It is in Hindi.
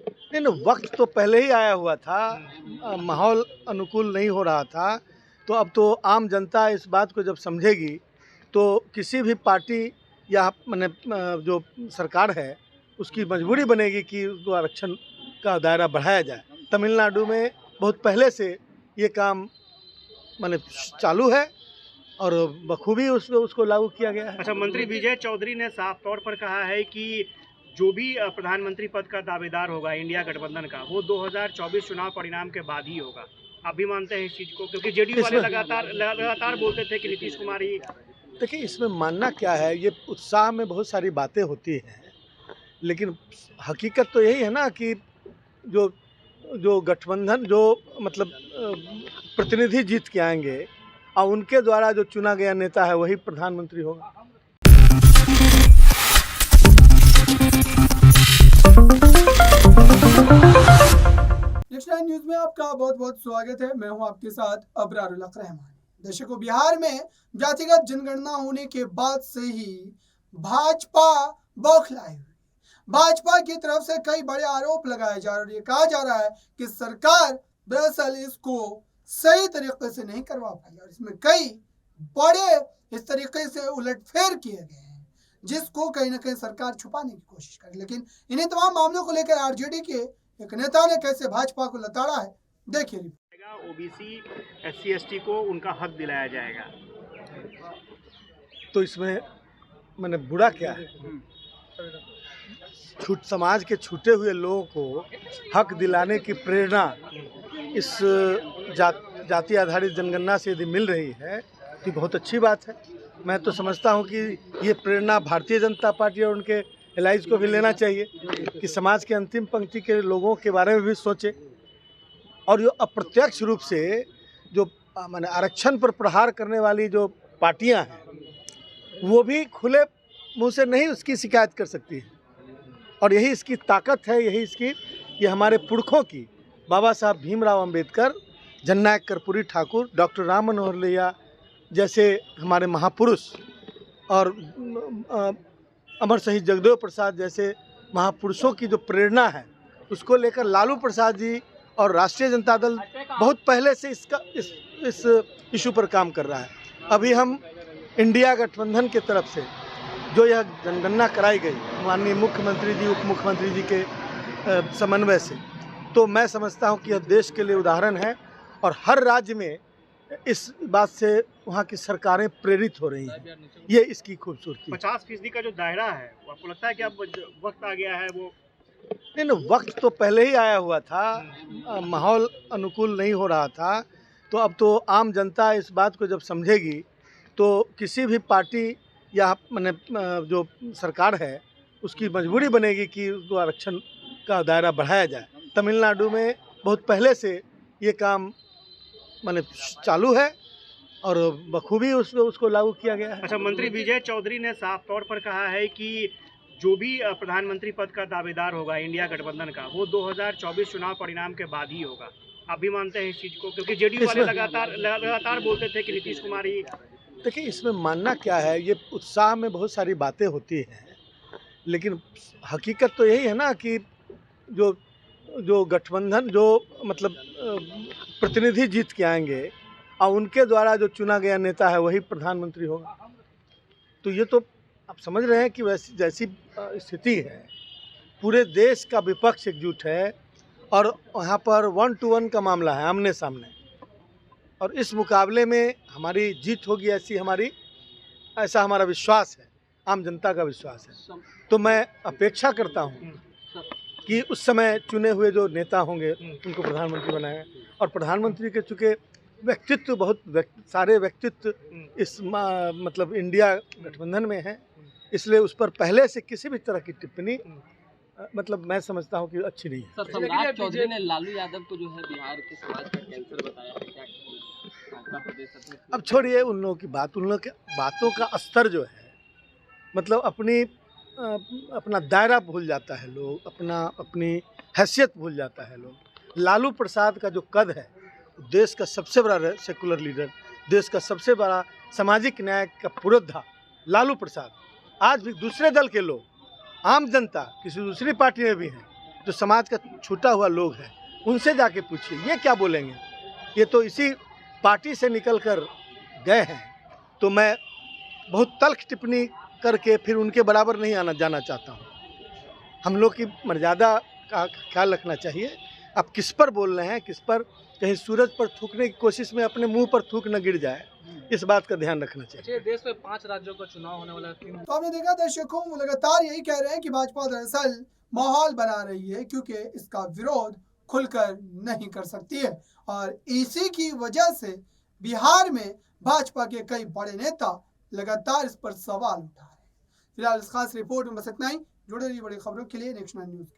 नहीं नहीं, वक्त तो पहले ही आया हुआ था, माहौल अनुकूल नहीं हो रहा था। तो अब तो आम जनता इस बात को जब समझेगी तो किसी भी पार्टी या मैंने जो सरकार है उसकी मजबूरी बनेगी कि उसको आरक्षण का दायरा बढ़ाया जाए। तमिलनाडु में बहुत पहले से ये काम मैंने चालू है और बखूबी उसको लागू किया गया है। अच्छा, मंत्री विजय चौधरी ने साफ तौर पर कहा है कि जो भी प्रधानमंत्री पद का दावेदार होगा इंडिया गठबंधन का, वो 2024 चुनाव परिणाम के बाद ही होगा। आप भी मानते हैं इस चीज को? क्योंकि जेडीयू वाले लगातार बोलते थे कि नीतीश कुमार ही। देखिए, इसमें मानना क्या है, ये उत्साह में बहुत सारी बातें होती हैं, लेकिन हकीकत तो यही है ना कि जो जो गठबंधन जो मतलब प्रतिनिधि जीत के आएंगे और उनके द्वारा जो चुना गया नेता है वही प्रधानमंत्री होगा। नेक्स्ट नाइन न्यूज में आपका बहुत बहुत स्वागत है। मैं हूं आपके साथ अबरारुल हक रहमान। दर्शकों, बिहार में जातिगत जनगणना होने के बाद से ही भाजपा बौखलाए हुई। भाजपा की तरफ से कई बड़े आरोप लगाए जा रहे हैं। ये कहा जा रहा है कि सरकार दरअसल इसको सही तरीके से नहीं करवा पाई और इसमें कई बड़े इस तरीके से उलटफेर किए गए हैं जिसको कहीं ना कहीं सरकार छुपाने की कोशिश करे। लेकिन इन्हीं तमाम मामलों को लेकर आरजेडी के एक नेता ने कैसे भाजपा को लताड़ा है, देखिए। ओबीसी एससी एसटी को उनका हक दिलाया जाएगा, तो इसमें मैंने बुरा क्या है? समाज के छूटे हुए लोगों को हक दिलाने की प्रेरणा इस जाति आधारित जनगणना से यदि मिल रही है तो बहुत अच्छी बात है। मैं तो समझता हूं कि ये प्रेरणा भारतीय जनता पार्टी और उनके एलाइज को भी लेना चाहिए कि समाज के अंतिम पंक्ति के लोगों के बारे में भी सोचे। और जो अप्रत्यक्ष रूप से जो माने आरक्षण पर प्रहार करने वाली जो पार्टियां हैं वो भी खुले मुंह से नहीं उसकी शिकायत कर सकती है। और यही इसकी ताकत है, यही इसकी ये हमारे पुरखों की बाबा साहब भीमराव अंबेडकर, जननायक कर्पूरी ठाकुर, डॉक्टर राम मनोहर लोहिया जैसे हमारे महापुरुष और अमर शहीद जगदेव प्रसाद जैसे महापुरुषों की जो प्रेरणा है उसको लेकर लालू प्रसाद जी और राष्ट्रीय जनता दल बहुत पहले से इस इशू पर काम कर रहा है। अभी हम इंडिया गठबंधन की तरफ से जो यह जनगणना कराई गई माननीय मुख्यमंत्री जी, उप मुख्यमंत्री जी के समन्वय से, तो मैं समझता हूं कि यह देश के लिए उदाहरण है और हर राज्य में इस बात से वहाँ की सरकारें प्रेरित हो रही हैं। ये इसकी खूबसूरती। 50% का जो दायरा है, आपको लगता है कि अब वक्त आ गया है? वो नहीं, वक्त तो पहले ही आया हुआ था, माहौल अनुकूल नहीं हो रहा था। तो अब तो आम जनता इस बात को जब समझेगी तो किसी भी पार्टी या मैंने जो सरकार है उसकी मजबूरी बनेगी कि उसको आरक्षण का दायरा बढ़ाया जाए। तमिलनाडु में बहुत पहले से ये काम मैंने चालू है और बखूबी उसको लागू किया गया है। अच्छा, मंत्री विजय चौधरी ने साफ तौर पर कहा है कि जो भी प्रधानमंत्री पद का दावेदार होगा इंडिया गठबंधन का, वो 2024 चुनाव परिणाम के बाद ही होगा। आप भी मानते हैं इस चीज को? क्योंकि जेडीयू वाले लगातार बोलते थे कि नीतीश कुमार ही। देखिए, इसमें मानना क्या है, ये उत्साह में बहुत सारी बातें होती हैं, लेकिन हकीकत तो यही है ना कि जो गठबंधन जो मतलब प्रतिनिधि जीत के आएंगे और उनके द्वारा जो चुना गया नेता है वही प्रधानमंत्री होगा। तो ये तो आप समझ रहे हैं कि वैसी जैसी स्थिति है, पूरे देश का विपक्ष एकजुट है और यहाँ पर 1 to 1 का मामला है, आमने सामने। और इस मुकाबले में हमारी जीत होगी ऐसा हमारा विश्वास है, आम जनता का विश्वास है। तो मैं अपेक्षा करता हूँ कि उस समय चुने हुए जो नेता होंगे उनको प्रधानमंत्री बनाएं। और प्रधानमंत्री के चूँकि व्यक्तित्व सारे व्यक्तित्व इस मतलब इंडिया गठबंधन में हैं, इसलिए उस पर पहले से किसी भी तरह की टिप्पणी मतलब मैं समझता हूँ कि अच्छी नहीं है। सर, सम्राट चौधरी ने लालू यादव को जो है बिहार के समाज का कैंसर बताया है, क्या अब छोड़िए उन लोगों की बात, उन लोगों के बातों का स्तर जो है मतलब अपना दायरा भूल जाता है लोग, अपनी हैसियत भूल जाता है लोग। लालू प्रसाद का जो कद है, देश का सबसे बड़ा सेकुलर लीडर, देश का सबसे बड़ा सामाजिक न्याय का पुरोधा लालू प्रसाद, आज भी दूसरे दल के लोग, आम जनता किसी दूसरी पार्टी में भी हैं जो समाज का छूटा हुआ लोग है, उनसे जाके पूछिए, ये क्या बोलेंगे। ये तो इसी पार्टी से निकल कर गए हैं, तो मैं बहुत तल्ख टिप्पणी करके फिर उनके बराबर नहीं आना जाना चाहता हूँ। हम लोग की मर्यादा का ख्याल रखना चाहिए। अब किस पर बोल रहे हैं, किस पर, कहीं सूरज पर थूकने की कोशिश में अपने मुंह पर थूक न गिर जाए, इस बात का ध्यान रखना चाहिए। देश में 5 राज्यों का चुनाव होने वाला है। तो आपने देखा दर्शकों, वो लगातार यही कह रहे हैं कि भाजपा दरअसल माहौल बना रही है क्योंकि इसका विरोध खुलकर नहीं कर सकती है, और इसी की वजह से बिहार में भाजपा के कई बड़े नेता लगातार इस पर सवाल उठा रहे हैं। फिलहाल इस खास रिपोर्ट में बस इतना ही। जुड़े रहिए बड़ी खबरों के लिए नेक्स्ट 9 न्यूज़।